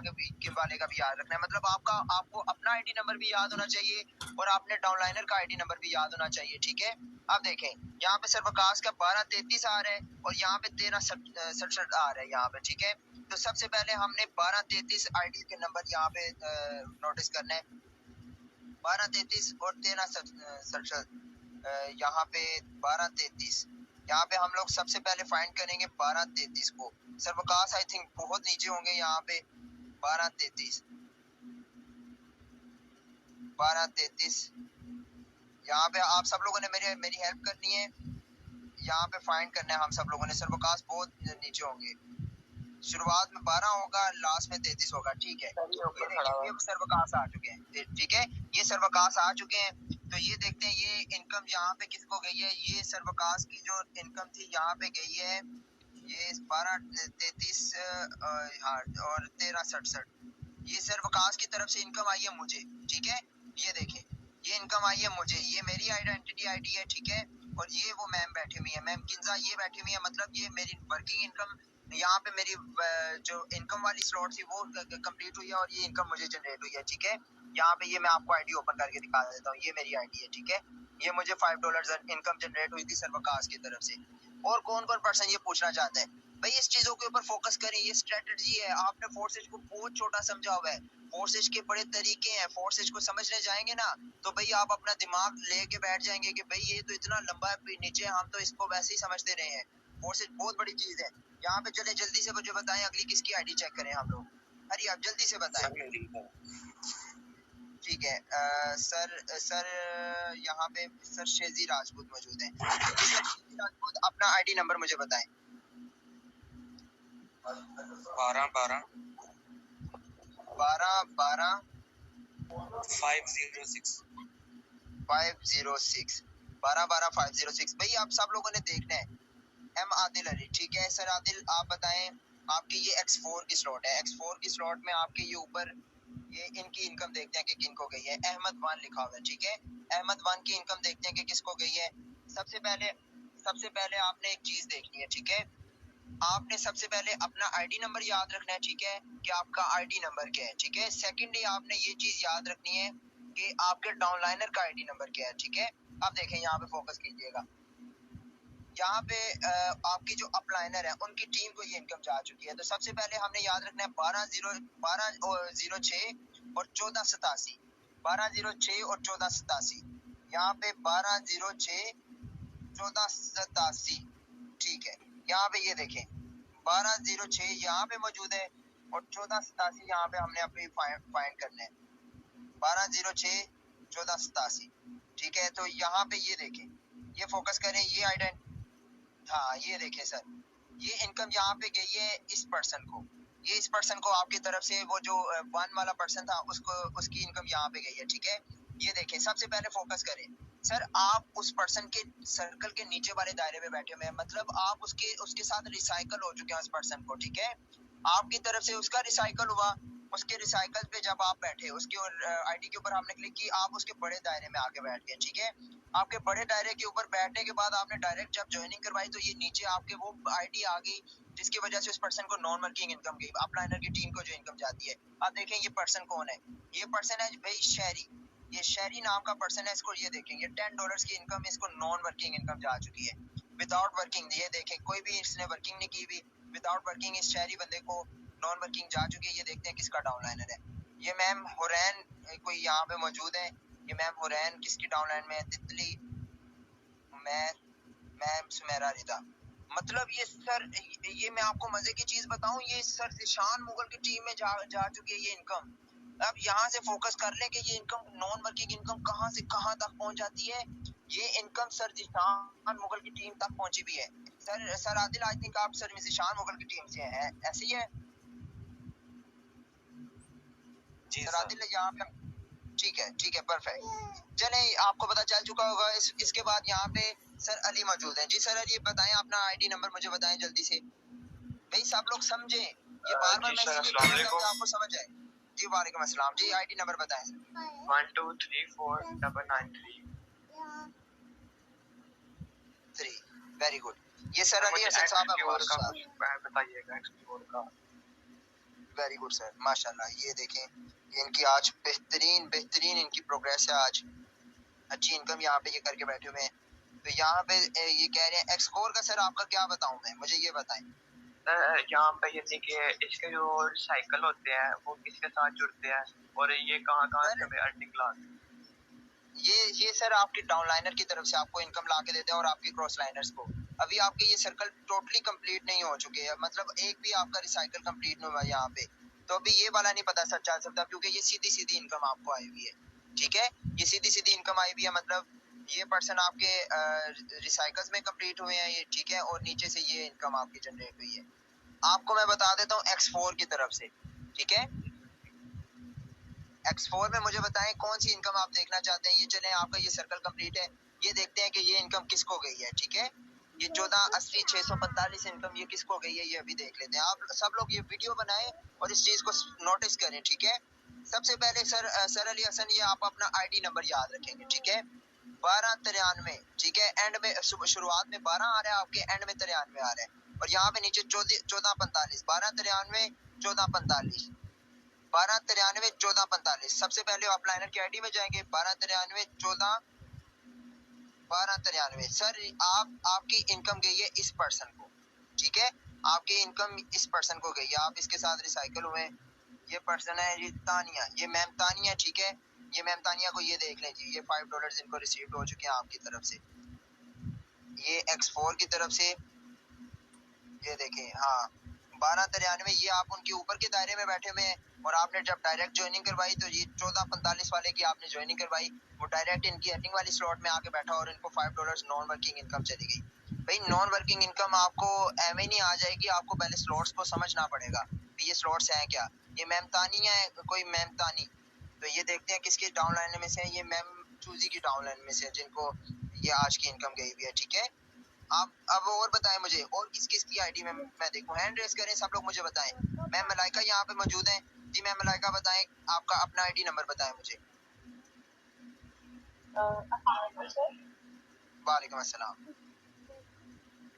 वाले का भी याद रखना है। मतलब आपको अपना आईडी नंबर भी याद होना चाहिए और आपने डाउनलाइनर का आईडी नंबर भी याद होना चाहिए, ठीक है। अब देखें यहाँ पे सर्वकाश का 1233 आ रहा है और यहाँ पे 1367 आ रहा है यहाँ पे, ठीक है। तो सबसे पहले हमने 1233 आईडी के नंबर यहाँ पे नोटिस करना है। 1233 और 1367 यहाँ पे 1233, यहाँ पे हम लोग सबसे पहले फाइंड करेंगे 1233 को। सर्वकाश आई थिंक बहुत नीचे होंगे यहाँ पे। 1233 यहाँ पे आप सब लोगों ने मेरी हेल्प करनी है, यहाँ पे फाइंड करना है हम सब लोगों ने। सर्वकाश बहुत नीचे होंगे, शुरुआत में 12 होगा, लास्ट में 33 होगा, ठीक है। ये सर्वकाश आ चुके हैं, ठीक है, ये सर्वकाश आ चुके हैं। तो ये देखते हैं ये इनकम यहाँ पे किसको गई है। ये सर्वकाश की जो इनकम थी यहाँ पे गई है, ये 1233 और 1367। ये सर्वकाश की तरफ से इनकम आई है मुझे, ठीक है। ये देखें ये इनकम आई है मुझे, ये मेरी आइडेंटिटी आईडी है, ठीक है। और ये वो मैम बैठी हुई है, मैम किंजा ये बैठी हुई है। मतलब ये मेरी वर्किंग इनकम, यहाँ पे मेरी जो इनकम वाली स्लॉट थी वो कंप्लीट हुई है और ये इनकम मुझे जनरेट हुई है, ठीक है। यहाँ पे ये मैं आपको आईडी ओपन करके दिखा देता हूँ, ये मेरी आईडी है, ठीक है। ये मुझे $5 इनकम जनरेट हुई थी सर्वकाश की तरफ से। और कौन कौन पर्सन ये पूछना चाहता है भाई, इस चीजों के ऊपर फोकस करें, ये स्ट्रेटजी है। आपने फोर्सेज को बहुत छोटा समझा हुआ है, फोर्सेज के बड़े तरीके हैं। फोर्सेज को समझने जाएंगे ना तो भाई आप अपना दिमाग लेके बैठ जाएंगे कि भाई ये तो इतना लंबा है नीचे, हम तो इसको वैसे ही समझते रहे हैं। फोर्सेज बहुत बड़ी चीज है। यहाँ पे चले जल्दी से मुझे बताएं अगली किसकी आईडी चेक करें हम लोग। अरे आप जल्दी से बताएं। ठीक है सर यहाँ पे सर शेजी राजपूत मौजूद हैं। शेजी राजपूत अपना आईडी नंबर मुझे बताएं। 12 12 506 506 भाई आप सब लोगों ने देखना है। एम आदिल अली, ठीक है सर आदिल आप बताएं। आपकी ये X4 की स्लॉट है, X4 की स्लॉट में आपके ये ऊपर ये इनकी इनकम देखते हैं कि किनको गई है। अहमद वान लिखा हुआ है, ठीक है। अहमद वान की इनकम देखते हैं कि किसको गई है। सबसे पहले आपने एक चीज देखनी है, ठीक है। आपने सबसे पहले अपना आईडी नंबर याद रखना है, ठीक है, कि आपका आईडी नंबर क्या है, ठीक है। सेकेंडली आपने ये चीज याद रखनी है कि आपके डाउनलाइनर का आईडी नंबर क्या है, ठीक है। अब देखें यहाँ पे फोकस कीजिएगा। यहाँ पे आपकी जो अपलाइनर है उनकी टीम को ये इनकम जा चुकी है। तो सबसे पहले हमने याद रखना है 1206 और 1487, 1206 और 1487। यहाँ पे 1206 1487, ठीक है। यहाँ पे ये देखें 1206 यहाँ पे मौजूद है और 1487 यहाँ पे हमने अपनी फाइंड करना है। 1206 1487, ठीक है। तो यहाँ पे ये देखें, ये फोकस करें, ये आइडेंट, हाँ ये देखें सर, ये इनकम यहाँ पे गई है इस पर्सन को, ये इस पर्सन को आपकी तरफ से वो जो 1 वाला पर्सन था उसको उसकी इनकम यहाँ पे गई है, ठीक है। ये देखें, सबसे पहले फोकस करें सर, आप उस पर्सन के सर्कल के नीचे वाले दायरे में बैठे हुए हैं, मतलब आप उसके साथ रिसाइकल हो चुके हैं उस पर्सन को, ठीक है। आपकी तरफ से उसका रिसाइकल हुआ, उसके रिसाइकल पे जब आप बैठे, उसकी आईडी के ऊपर आपने क्लिक की, आप उसके बड़े दायरे में आके बैठ गए, ठीक है। आपके बड़े दायरे के ऊपर बैठने के बाद आपने डायरेक्ट जब ज्वाइनिंग करवाई तो ये नीचे आपके वो आईडी आ गई जिसकी वजह से उस पर्सन को नॉन वर्किंग इनकम गई, अपलाइनर की टीम को जो इनकम जाती है। आप देखें ये पर्सन कौन है, ये पर्सन है भाई शहरी, ये शहरी नाम का पर्सन है। इसको ये देखें, ये $10 की इनकम इसको नॉन वर्किंग इनकम जा चुकी है विदाउट वर्किंग। ये देखें, कोई भी इसने वर्किंग नहीं की हुई, विदाउत वर्किंग इस शहरी बंदे को नॉन वर्किंग जा चुकी है। ये देखते हैं किसका डाउनलाइनर है। ये मैम हुरैन कोई यहाँ पे मौजूद है, ये मैम हुरैन किसकी डाउनलाइन में है, तितली मैम सुमेरा रिदा। मतलब ये सर, ये मैं आपको मजे की चीज बताऊं, ये सर जिशान मुगल की टीम में जा चुकी है ये इनकम। अब यहाँ से फोकस कर लें कि ये इनकम नॉन वर्किंग इनकम कहाँ से कहाँ तक पहुँच जाती है। ये इनकम सर जिशान मुगल की टीम तक पहुंची भी है। सर आदिल, आई थिंक आप सर जिशान मुगल की टीम से हैं, ऐसे ही है सर आदिल? यहाँ पे ठीक है परफेक्ट। चले, आपको पता चल चुका होगा। इसके बाद यहाँ पे सर अली मौजूद हैं। जी सर अली, बताएं अपना आईडी नंबर मुझे बताएं जल्दी से, भाई सब लोग समझे, ये बार बार मैं आपको समझ आए। जी वालेकुम अस्सलाम, जी आईडी नंबर बताएं सर। 12349933। Very good. ये सर अली हसन साहब बताइएगा एक्सप्लोर का। वेरी गुड सर, माशाल्लाह। ये देखें, ये इनकी आज बेहतरीन इनकी प्रोग्रेस है, आज अच्छी इनकम यहाँ पे ये करके बैठे हुए हैं। तो यहाँ पे ये कह रहे हैं एक्सकोर का। सर आपका क्या बताऊं मैं, मुझे ये बताएं। यहाँ पे ये देखिए, इसके जो साइकिल होते हैं वो किसके साथ जुड़ते हैं और ये कहाँ से हमें अर्निंग लाते हैं? ये सर आपकी डाउनलाइनर की तरफ से आपको इनकम ला के देते हैं और आपकी क्रॉस लाइनर्स को। अभी आपके ये सर्कल टोटली कंप्लीट नहीं हो चुके हैं, मतलब एक भी आपका रिसाइकल कंप्लीट नहीं हुआ यहाँ पे। तो अभी ये वाला नहीं पता सर चल सकता, क्योंकि ये सीधी इनकम आपको आई हुई है, ठीक है। ये सीधी इनकम आई हुई है, मतलब ये पर्सन आपके रिसाइकल्स में कंप्लीट हुए हैं ये, ठीक है। और नीचे से ये इनकम आपकी जनरेट हुई है। आपको मैं बता देता हूँ X4 की तरफ से, ठीक है। X4 में मुझे बताएं कौन सी इनकम आप देखना चाहते हैं। ये चलें, आपका ये सर्कल कंप्लीट है। ये देखते हैं कि ये इनकम किसको गई है, ठीक है। ये 1480,645 इनकम ये किसको गई है, ये अभी देख लेते हैं। आप सब लोग ये वीडियो बनाएं और इस चीज को नोटिस करें, ठीक है। सबसे पहले सर अली हसन, ये आप अपना आईडी नंबर याद रखेंगे, ठीक है। 1293, ठीक है। एंड में शुरुआत में 12 आ रहा है आपके, एंड में 93 आ रहा है। और यहाँ पे नीचे 1445, 1293 1445, 1293 1445। सबसे पहले आप लाइनर की आईडी में जाएंगे, 1293 1293। सर आपकी इनकम गई है इस पर्सन को, ठीक है। आपकी इनकम इस पर्सन को गई है, आप इसके साथ रिसाइकल हुए। ये पर्सन है ये तानिया, ये मैम तानिया, ठीक है। ये मैम तानिया को ये देख लें जी, ये $5 इनको रिसीव हो चुके हैं आपकी तरफ से। ये X4 की तरफ से ये देखें, हाँ 1293। ये आप उनके ऊपर के दायरे में बैठे हुए हैं और आपने जब डायरेक्ट ज्वाइनिंग करवाई तो ये 1445 वाले की आपने ज्वाइनिंग करवाई, वो डायरेक्ट इनकी अर्निंग वाली स्लॉट में आके बैठा और इनको $5 नॉन वर्किंग इनकम चली गई। भाई नॉन वर्किंग इनकम आपको एम ही नहीं आ जाएगी, आपको पहले स्लॉट्स को समझना पड़ेगा ये स्लॉट्स हैं क्या। ये मैम तानी है, कोई मैम तानी, तो ये देखते हैं किसके डाउनलाइन में से है। ये मैम चूजी की डाउनलाइन में से जिनको ये आज की इनकम गई हुई है, ठीक है। आप अब और बताएं मुझे, और किस किस की आईडी में मैं देखूं। हैंड रेस करें सब लोग, मुझे बताएं। मैम मलाइका यहाँ पे मौजूद हैं। जी मैम मलाइका बताएं, आपका अपना आईडी नंबर बताएं मुझे। वालेकुम अस्सलाम।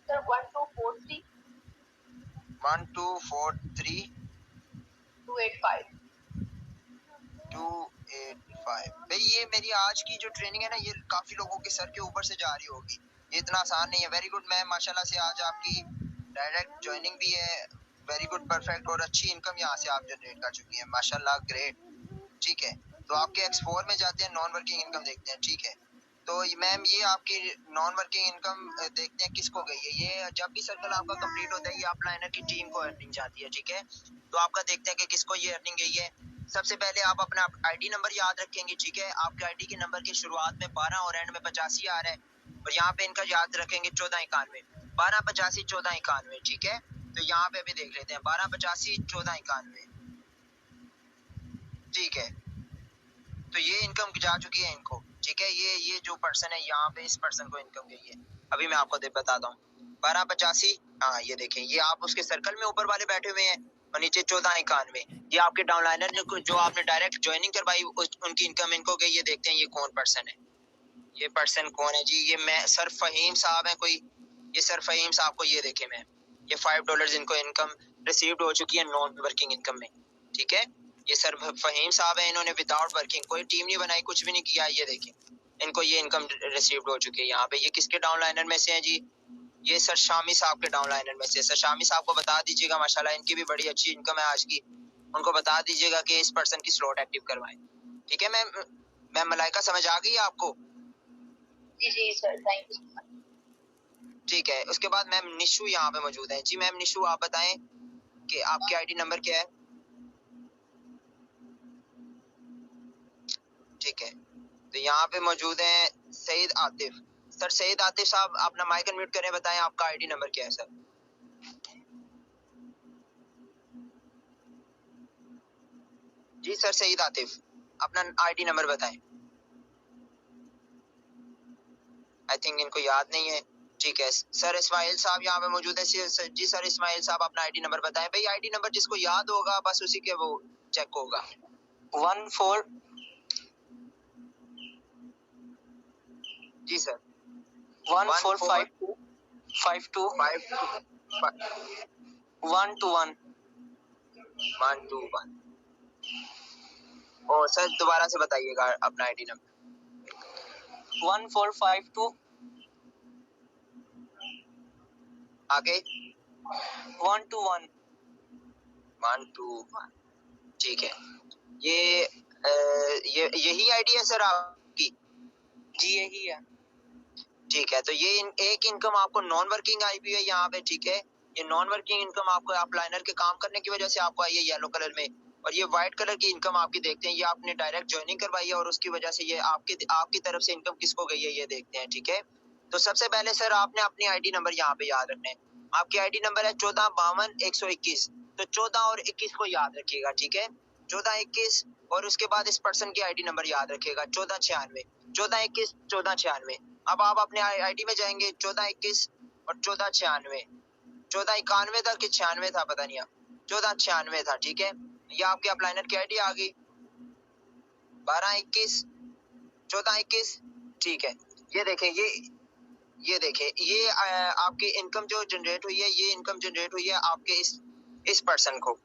1243 285। भाई ये मेरी आज की जो ट्रेनिंग है ना, ये काफी लोगों के सर के ऊपर से जा रही होगी, ये इतना आसान नहीं है। वेरी गुड मैम, माशाल्लाह से आज आपकी डायरेक्ट ज्वाइनिंग भी है। वेरी गुड, परफेक्ट, और अच्छी इनकम यहाँ से आप जनरेट कर चुकी हैं, माशाल्लाह ग्रेट, ठीक है। तो आपके X4 में जाते हैं, नॉन वर्किंग इनकम देखते हैं, ठीक है। तो मैम ये आपकी नॉन वर्किंग इनकम देखते हैं किसको गई है। ये जब भी सर्कल आपका कंप्लीट होता है ये आप लाइनर की टीम को अर्निंग जाती है, ठीक है। तो आपका देखते हैं कि किसको ये अर्निंग गई है। सबसे पहले आप अपना आईडी नंबर याद रखेंगे, ठीक है। आपके आईडी के नंबर की शुरुआत में 12 और एंड में 85 आ रहा है, और यहाँ पे इनका याद रखेंगे 1491, 1285 1491, ठीक है। तो यहाँ पे अभी देख लेते हैं 1285 1491, ठीक है। तो ये इनकम जा चुकी है इनको, ठीक है। ये जो पर्सन है यहाँ पे, इस पर्सन को इनकम गई है। अभी मैं आपको बताता हूँ 1285, हाँ ये देखें, ये आप उसके सर्कल में ऊपर वाले बैठे हुए हैं और नीचे 1491, ये आपके डाउनलाइनर जो आपने डायरेक्ट ज्वाइनिंग करवाई उनकी इनकम इनको गई है। देखते हैं ये कौन पर्सन है, ये पर्सन कौन है जी? ये मैं सर फहीम साहब है कोई, ये सर फहीम साहब को ये देखे मैं, ये $5 इनको इनकम रिसीव्ड हो चुकी है नॉन वर्किंग इनकम में, ठीक है। ये सर फहीम साहब है, इन्होंने विदाउट वर्किंग कोई टीम नहीं बनाई, कुछ भी नहीं किया, ये देखें इनको ये इनकम रिसीव्ड हो चुकी है यहाँ पे। ये किसके डाउनलाइनर में से है जी? ये सर शामी साहब के डाउनलाइनर में से। सर शामी साहब को बता दीजिएगा, माशाल्लाह इनकी भी बड़ी अच्छी इनकम है आज की, उनको बता दीजिएगा कि इस पर्सन की स्लॉट एक्टिव करवाएं, ठीक है। मैं मलाइका समझ आ गई आपको? जी जी सर, थैंक यू। ठीक है। उसके बाद मैम निशु यहाँ पे मौजूद है जी। मैम निशु, आप बताएं कि आपकी आईडी नंबर क्या है? ठीक है, तो यहाँ पे मौजूद है सईद आतिफ। सर सईद आतिफ साहब अपना माइक अनम्यूट करें, बताएं आपका आईडी नंबर क्या है सर? जी सर सईद आतिफ, अपना आईडी नंबर बताएं। आई थिंक इनको याद नहीं है, ठीक है। सर इस्माइल साहब यहाँ पे मौजूद है जी। सर इस्माइल साहब अपना आईडी नंबर बताएं। भाई आईडी नंबर जिसको याद होगा बस उसी के वो चेक होगा। 14 जी सर 1452 52 121 121। ओ सर दोबारा से बताइएगा अपना आईडी नंबर। 1452 आगे 121। 121, ठीक है। ये यही आईडी है सर आपकी? जी यही है। ठीक है, तो ये एक इनकम आपको नॉन वर्किंग आई हुई है यहाँ पे, ठीक है। ये नॉन वर्किंग इनकम आपको अपलाइनर के काम करने की वजह से आपको आई है येलो कलर में, और ये व्हाइट कलर की इनकम आपकी देखते हैं, ये आपने डायरेक्ट ज्वाइनिंग करवाई है और उसकी वजह से ये आपकी तरफ से इनकम किसको गई है ये देखते हैं, ठीक है। तो सबसे पहले सर आपने अपनी आईडी नंबर यहाँ पे याद रखना है। आपकी आईडी नंबर है 1452-121, तो 14 और 21 को याद रखिएगा, ठीक है। 14-21 और उसके बाद इस पर्सन की आईडी नंबर याद रखिएगा 1496, 14-21 1496। अब आप अपने आईडी में जाएंगे 14-21 और 1496, 1491 था कि 96 था पता नहीं, 1496 था, ठीक है। ये आपके अपलाइनर की आईडी आ गई 12-21 14-21, ठीक है। ये देखें ये देखें ये आपकी इनकम जो जनरेट हुई है, ये इनकम जनरेट हुई है आपके इस पर्सन को,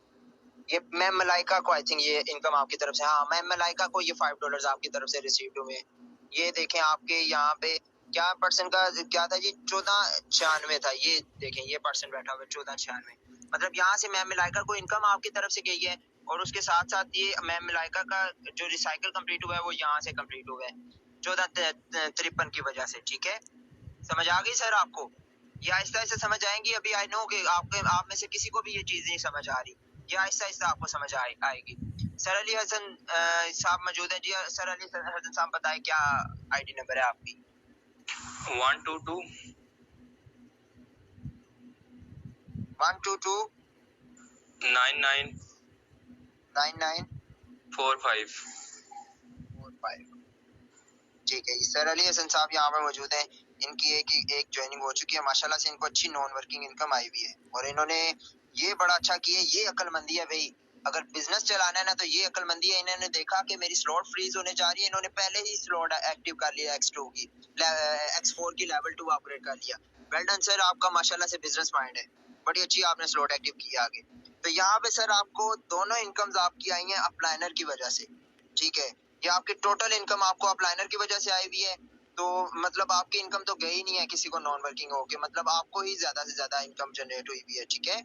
ये मैम मलाइका को, आई थिंक ये इनकम आपकी तरफ से, हाँ मैम मलाइका को ये $5 आपकी तरफ से रिसीव्ड हुए हैं। ये देखें आपके यहाँ पे क्या पर्सन का क्या था जी? 1496 था। ये देखें ये पर्सन बैठा हुआ है 1496, मतलब यहाँ से मैम मलाइका को इनकम आपकी तरफ से गई है, और उसके साथ साथ ये मैम मलाइका का जो रिसाइकल कंप्लीट हुआ है वो यहाँ से कंप्लीट हुआ है 1453 की वजह से, ठीक है। समझ आ गई सर आपको? ये आहिस्ता आहिस्ता समझ आएंगी। अभी आई नो कि आप में से किसी को भी ये चीज नहीं समझ आ रही, ये आहिस्ता आहिस्ता आपको समझ आएगी। सर अली हसन साहब मौजूद है जी। सर अली हसन साहब बताएं क्या आईडी नंबर है आपकी? 122 122 99 99 45। 45, ठीक है। सर अली हसन साहब यहाँ पर मौजूद हैं। इनकी एक ज्वाइनिंग हो चुकी है, माशाल्लाह से इनको अच्छी नॉन वर्किंग इनकम आई हुई है, और इन्होंने ये बड़ा अच्छा किया। ये अक्लमंदी है भाई, अगर बिजनेस चलाना है ना तो ये अक्लमंदी है। इन्होंने देखा कि मेरी स्लॉट फ्रीज होने जा रही है, इन्होंने पहले ही स्लॉट एक्टिव कर लिया, X2 की X4 की लेवल 2 अपग्रेड कर लिया। वेल डन सर, आपका माशाल्लाह से बिजनेस माइंड है, बड़ी अच्छी आपने स्लॉट एक्टिव किया आगे। तो यहाँ पे सर आपको दोनों इनकम्स आपकी आई हैं अपलाइनर की वजह से, ठीक है। ये आपकी टोटल इनकम आपको अपलाइनर की वजह से आई हुई है, तो मतलब आपकी इनकम तो गई नहीं है किसी को नॉन वर्किंग होके, मतलब आपको ही ज्यादा से ज्यादा इनकम जनरेट हुई हुई है, ठीक है।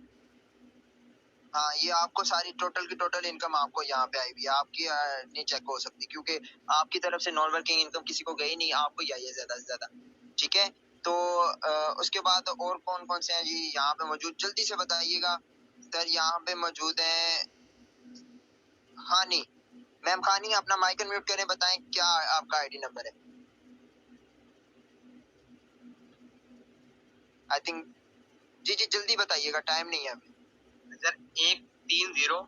हाँ, ये आपको सारी टोटल की टोटल इनकम आपको यहाँ पे आई हुई है, आपकी नहीं चेक हो सकती क्योंकि आपकी तरफ से नॉन वर्किंग इनकम किसी को गई नहीं, आपको ही आई है ज्यादा से ज्यादा, ठीक है। तो उसके बाद और कौन कौन से हैं जी यहाँ पे मौजूद, जल्दी से बताइएगा। सर यहाँ पे मौजूद है हानी, मैम खानी अपना माइक अनम्यूट करें, बताएं क्या आपका आईडी नंबर है? आई थिंक जी जी जल्दी बताइएगा, टाइम नहीं है अभी। सर 130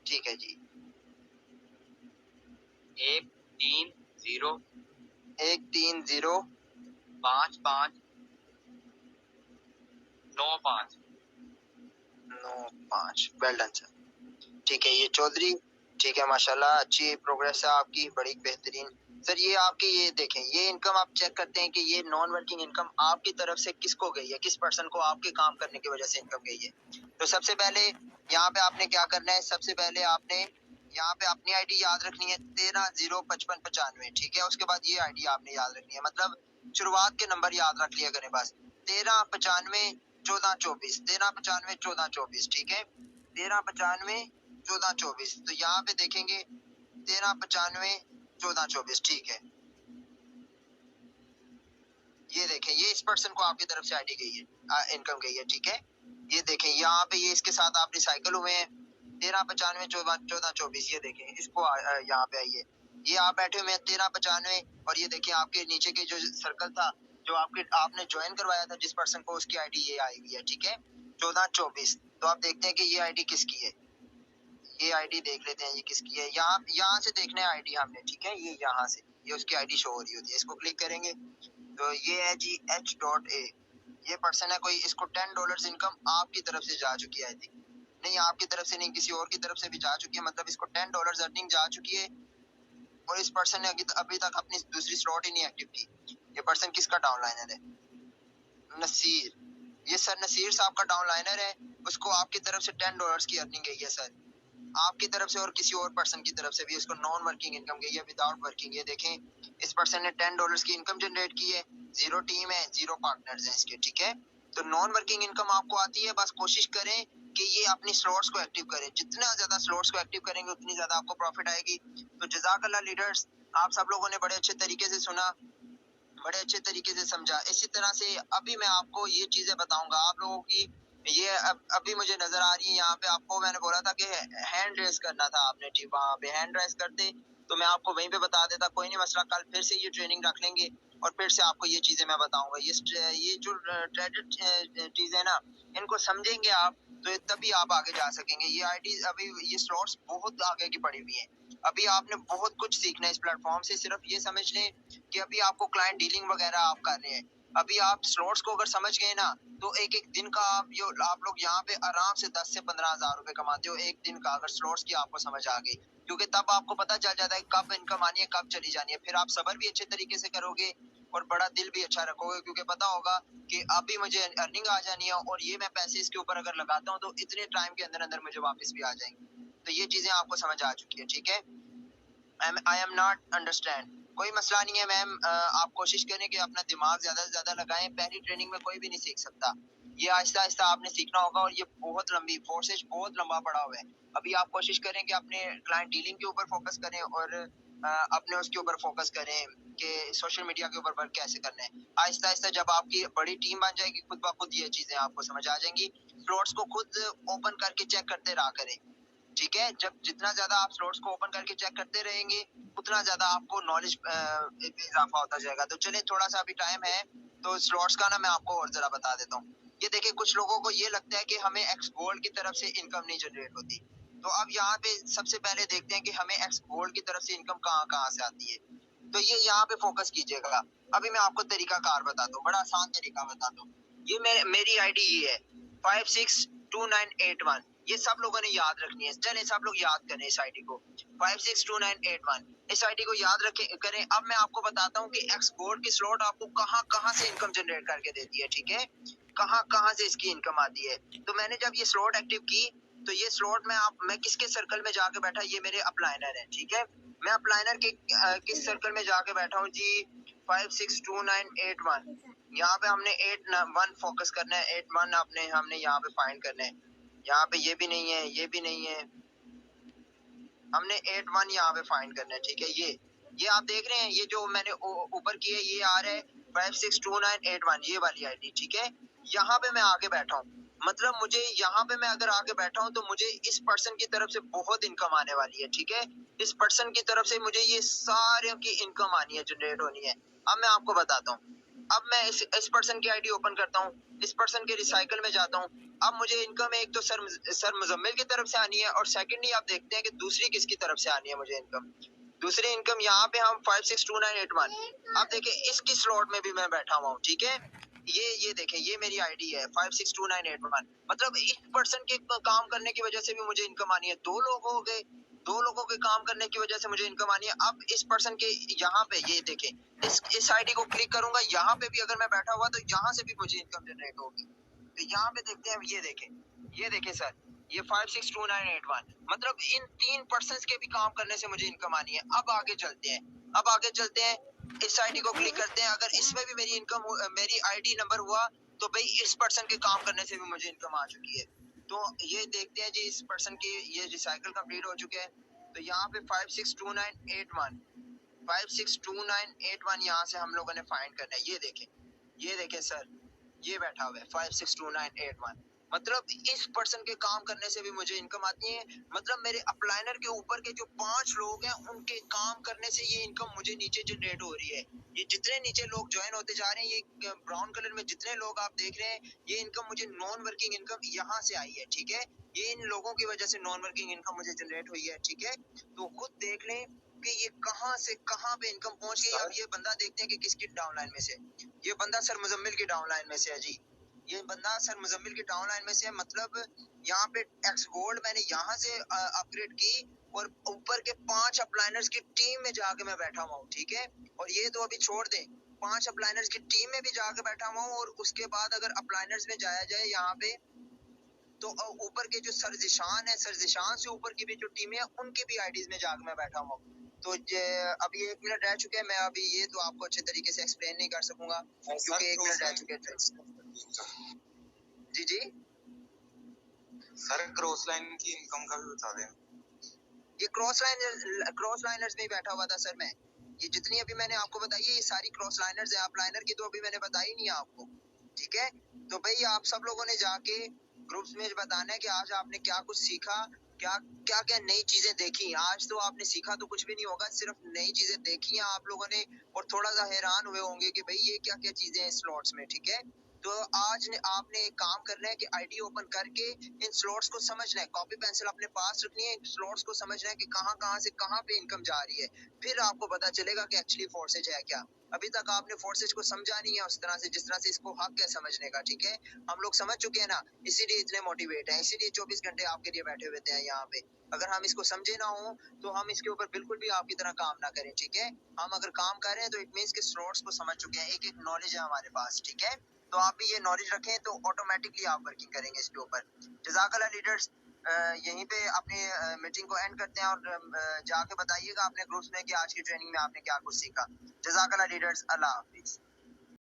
ठीक है जी। 130 130 55 95। 95। Well done sir. ठीक है ये चौधरी, ठीक है माशाल्लाह, अच्छी प्रोग्रेस है आपकी, बड़ी बेहतरीन। सर ये आपकी, ये देखें, ये इनकम आप चेक करते हैं कि ये नॉन वर्किंग इनकम आपकी तरफ से किसको गई है, किस पर्सन को आपके काम करने की वजह से इनकम गई है। तो सबसे पहले यहाँ पे आपने क्या करना है, सबसे पहले आपने यहाँ पे अपनी आईडी याद रखनी है 13 0 55 95, ठीक है। उसके बाद ये आईडी आपने याद रखनी है, मतलब शुरुआत के नंबर याद रख लिया करें बस। 13 95 14 24, 13 95 14 24, ठीक है। 13 95 14 24, तो यहाँ पे देखेंगे 13 95 14 24, ठीक है। ये देखें, ये इस पर्सन को आपकी तरफ से आईडी गई है, इनकम गई है, ठीक है। ये देखें यहाँ पे, ये इसके साथ आप रिसाइकल हुए हैं 13 95 14 24, ये देखें इसको यहाँ पे आइए, ये आप बैठे हुए हैं 13 95, और ये देखें आपके नीचे के जो सर्कल था, जो आपने ज्वाइन करवाया था जिस पर्सन को, उसकी आईडी ये आई हुई है, ठीक है 14 24। तो आप देखते हैं कि ये आईडी किसकी है, ये आईडी देख लेते हैं ये किसकी है। यहाँ से देखना है आईडी हमने, ठीक है। ये यहाँ से, ये उसकी आईडी शो हो रही होती है, इसको क्लिक करेंगे तो ये है जी H.A, ये पर्सन है कोई, इसको $10 इनकम आपकी तरफ से जा चुकी है, आई थिंक। नहीं, आपकी तरफ से नहीं, किसी और की तरफ से भी जा चुकी है, मतलब इसको $10 अर्निंग जा चुकी है। और इस पर्सन ने अभी तक अपनी दूसरी स्लॉट ही नहीं एक्टिव की। ये पर्सन किसका डाउनलाइनर है? नसीर। ये सर नसीर साहब का डाउनलाइनर है, उसको आपकी तरफ से $10 की अर्निंग गई है सर, आपकी तरफ से और किसी और पर्सन की तरफ से भी उसको नॉन वर्किंग इनकम गई है, विदाउट वर्किंग। ये देखें इस पर्सन ने $10 की इनकम जनरेट की है, 0 टीम है, 0 पार्टनर्स हैं इसके, ठीक है। तो नॉन वर्किंग इनकम आपको आती है, बस कोशिश करें कि ये अपनी स्लॉट्स को एक्टिव करें, जितना ज्यादा स्लॉट्स को एक्टिव करेंगे उतनी ज्यादा आपको प्रॉफिट आएगी। तो जज़ाकल्लाह लीडर्स, आप सब लोगों ने बड़े अच्छे तरीके से सुना, बड़े अच्छे तरीके से समझा। इसी तरह से अभी मैं आपको ये चीजें बताऊंगा आप लोगों की, ये अभी मुझे नजर आ रही है यहाँ पे। आपको मैंने बोला था कि हैंड रेस करना था आपने, ठीक, वहाँ पे हैंड रेस करते तो मैं आपको वहीं पे बता देता, कोई नहीं मसला, कल फिर से ये ट्रेनिंग रख लेंगे और फिर से आपको ये चीजें मैं बताऊंगा। ये जो ट्रेडेड चीजें ना, इनको समझेंगे आप तो तभी आप आगे जा सकेंगे। ये आईडी अभी, ये स्लॉट्स बहुत आगे की पड़ी हुई हैं, अभी आपने बहुत कुछ सीखना है इस प्लेटफॉर्म से। सिर्फ ये समझ लें कि अभी आपको क्लाइंट डीलिंग वगैरह आप कर रहे हैं, अभी आप स्लॉट्स को अगर समझ गए ना, तो एक एक दिन का आप लोग यहाँ पे आराम से 10 से 15 हजार रुपए कमाते हो एक दिन का, अगर स्लॉट्स की आपको समझ आ गई। क्योंकि तब आपको पता चल जाता है कब इनकम आनी है, कब चली जानी है। फिर आप सब्र भी अच्छे तरीके से करोगे और बड़ा दिल भी अच्छा रखोगे, क्योंकि पता होगा कि अभी मुझे अर्निंग आ जानी है और ये मैं पैसे इसके ऊपर अगर लगाता हूँ तो इतने टाइम के अंदर अंदर मुझे वापस भी आ जाएंगे। तो ये चीजें आपको समझ आ चुकी है, ठीक है। आई एम नॉट अंडरस्टैंड, कोई मसला नहीं है मैम। आप कोशिश करें कि अपना दिमाग ज्यादा से ज्यादा लगाएं, पहली ट्रेनिंग में कोई भी नहीं सीख सकता, ये आहिस्ता आहिस्ता आपने सीखना होगा, और ये बहुत लंबी फोर्सेज, बहुत लंबा पड़ा हुआ है। अभी आप कोशिश करें कि अपने क्लाइंट डीलिंग के ऊपर फोकस करें और अपने उसके ऊपर फोकस करें कि सोशल मीडिया के ऊपर वर्क कैसे करना है। आहिस्ता आहिस्ता जब आपकी बड़ी टीम बन जाएगी, खुद ब खुद ये चीजें आपको समझ आ जाएंगी। स्लॉट्स को खुद ओपन करके चेक करते रहा करें, ठीक है। जब जितना ज्यादा आप स्लॉट्स को ओपन करके चेक करते रहेंगे, उतना ज्यादा आपको नॉलेज इजाफा होता जाएगा। तो चलिए, थोड़ा सा अभी टाइम है तो स्लॉट्स का ना मैं आपको और जरा बता देता हूँ। ये देखिए, कुछ लोगों को ये लगता है कि हमें एक्स गोल्ड की तरफ से इनकम नहीं जनरेट होती। तो अब यहाँ पे सबसे पहले देखते हैं कि हमें एक्स गोल्ड की तरफ से इनकम कहाँ कहाँ से आती है। तो ये यहाँ पे फोकस कीजिएगा। अभी मैं आपको तरीका कार बताता हूँ, बड़ा आसान तरीका बताता हूँ। ये मेरी आईडी ये है 562981, ये सब लोगों ने याद रखनी है। चले सब लोग याद करें इस आईडी को, 562981, इस आईडी को याद रखें करें। अब मैं आपको बताता हूँ कि एक्स गोल्ड की स्लॉट आपको कहाँ कहाँ से इनकम जनरेट करके देती है, ठीक है, कहाँ कहाँ से इसकी इनकम आती है। तो मैंने जब ये स्लॉट एक्टिव की, तो ये स्लॉट में मैं किसके सर्कल में जाके बैठा, ये मेरे अपलाइनर है, ठीक है। मैं अपलाइनर के किस सर्कल में जाके बैठा हूँ जी, 562981, यहाँ पे हमने 81 फोकस करना है, 81 हमने यहाँ पे फाइंड करना है। यहाँ पे ये भी नहीं है, ये भी नहीं है, हमने 81 यहाँ पे फाइंड करना है, ठीक है। ये आप देख रहे हैं, ये जो मैंने ऊपर की है, ये आ रहा है 562981, ये वाली आईडी, ठीक है। यहाँ पे मैं आगे बैठा हूँ, मतलब मुझे यहाँ पे मैं अगर आगे बैठा हूँ तो मुझे इस पर्सन की तरफ से बहुत इनकम आने वाली है, ठीक है। इस पर्सन की तरफ से मुझे ये सारे की इनकम आनी है, जनरेट होनी है। अब मैं आपको बताता हूँ, अब मैं इस पर्सन की आईडी ओपन करता हूँ, इस पर्सन के रिसाइकल में जाता हूँ। अब मुझे इनकम एक तो सर मुजम्मिल की तरफ से आनी है, और सेकंडली आप देखते हैं कि दूसरी किसकी तरफ से आनी है मुझे इनकम। दूसरी इनकम यहाँ पे हम 562981, अब देखिए इसकी स्लॉट में भी मैं बैठा हुआ हूँ, ठीक है। ये देखें, ये मेरी आईडी है 562981। मतलब इस पर्सन के काम करने की वजह से भी मुझे इनकम आनी है। दो लोग हो गए, दो लोगों के काम करने की वजह से मुझे इनकम आनी है। अब इस पर्सन के यहाँ पे ये देखें, इस आईडी को क्लिक करूंगा, यहाँ पे भी अगर मैं बैठा हुआ तो यहाँ से भी मुझे इनकम जनरेट होगी। तो यहाँ पे देखते हैं, ये देखें सर, ये 562981, मतलब इन 3 पर्सन के भी काम करने से मुझे इनकम आनी है। अब आगे चलते हैं, इस आईडी को क्लिक करते हैं। अगर इसमें भी मेरी इनकम, मेरी आईडी नंबर हुआ, तो भाई इस पर्सन के काम करने से भी मुझे इनकम आ चुकी है। तो ये देखते हैं जी, इस पर्सन की ये रिसाइकल कंप्लीट हो चुके हैं। तो यहाँ पे 562981 यहाँ से हम लोगों ने फाइंड करना है। ये देखें सर, ये बैठा हुआ है 562981। मतलब इस पर्सन के काम करने से भी मुझे इनकम आती है। मतलब मेरे अपलाइनर के ऊपर के जो 5 लोग हैं, उनके काम करने से ये इनकम मुझे नीचे जनरेट हो रही है। ये जितने नीचे लोग ज्वाइन होते जा रहे हैं, ये ब्राउन कलर में जितने लोग आप देख रहे हैं, ये इनकम मुझे नॉन वर्किंग इनकम यहाँ से आई है, ठीक है। ये इन लोगों की वजह से नॉन वर्किंग इनकम मुझे जनरेट हुई है, ठीक है। तो खुद देख लें कि ये कहाँ से कहाँ पे इनकम पहुंच गई। अब ये बंदा देखते हैं कि किसकी डाउनलाइन में से। ये बंदा सर मुजम्मिल की डाउनलाइन में से है जी। ये बंदा सर मुजम्मिल की डाउनलाइन में से है। मतलब यहाँ पे एक्स गोल्ड मैंने यहाँ से अपग्रेड की, और ऊपर के 5 अपलाइनर्स की टीम में जाके मैं बैठा हुआ हूँ, ठीक है। और ये तो अभी छोड़ दें, 5 अपलाइनर्स की टीम में भी जाके बैठा हुआ हूँ। और उसके बाद अगर अपलाइनर्स में जाया जाए यहाँ पे, तो ऊपर के जो सर जिशान है, सर जिशान से ऊपर की भी जो टीमें हैं, उनकी भी आईडीज में जाकर मैं बैठा हूँ। तो अभी 1 मिनट रह चुके हैं। मैं अभी ये तो आपको अच्छे तरीके से एक्सप्लेन नहीं कर सकूंगा, क्योंकि 1 मिनट रह चुके हैं। जी सर क्रॉस लाइन की इनकम का भी बता दें। ये क्रॉस लाइनर्स में बैठा हुआ था सर मैं। ये जितनी अभी मैंने आपको बताई है, ये सारी क्रॉस लाइनर्स है। आप लाइनर की तो अभी मैंने बताई नहीं है आपको, ठीक है। तो भाई आप सब लोगों ने जाके ग्रुप्स में बताना है कि आज आपने क्या कुछ सीखा, क्या क्या क्या नई चीजें देखी। आज तो आपने सीखा तो कुछ भी नहीं होगा, सिर्फ नई चीजें देखी हैं आप लोगों ने, और थोड़ा सा हैरान हुए होंगे कि भाई ये क्या क्या चीजें हैं स्लॉट्स में, ठीक है। तो आज ने आपने एक काम करना है कि आईडी ओपन करके इन स्लॉट्स को समझना है, कॉपी पेंसिल अपने पास रखनी है, इन स्लॉट्स को समझना है कि कहाँ कहाँ से कहाँ पे इनकम जा रही है। फिर आपको पता चलेगा कि एक्चुअली फोर्सेज है क्या। अभी तक आपने फोर्सेज को समझा नहीं है उस तरह से जिस तरह से इसको हक है समझने का, ठीक है। हम लोग समझ चुके हैं ना, इसीलिए इतने मोटिवेट हैं, इसीलिए 24 घंटे आपके लिए बैठे हुए थे यहाँ पे। अगर हम इसको समझे ना हो तो हम इसके ऊपर बिल्कुल भी आपकी तरह काम ना करें, ठीक है। हम अगर काम कर रहे हैं तो इट मींस के स्लॉट्स को समझ चुके हैं, एक एक नॉलेज है हमारे पास, ठीक है। तो आप भी ये नॉलेज रखें तो ऑटोमेटिकली आप वर्किंग करेंगे इसके ऊपर। जज़ाकल्लाह लीडर्स, यहीं पे अपनी मीटिंग को एंड करते हैं, और जाके बताइएगा अपने ग्रुप्स में कि आज की ट्रेनिंग में आपने क्या कुछ सीखा। जज़ाकल्लाह लीडर्स, अल्लाह हाफिज।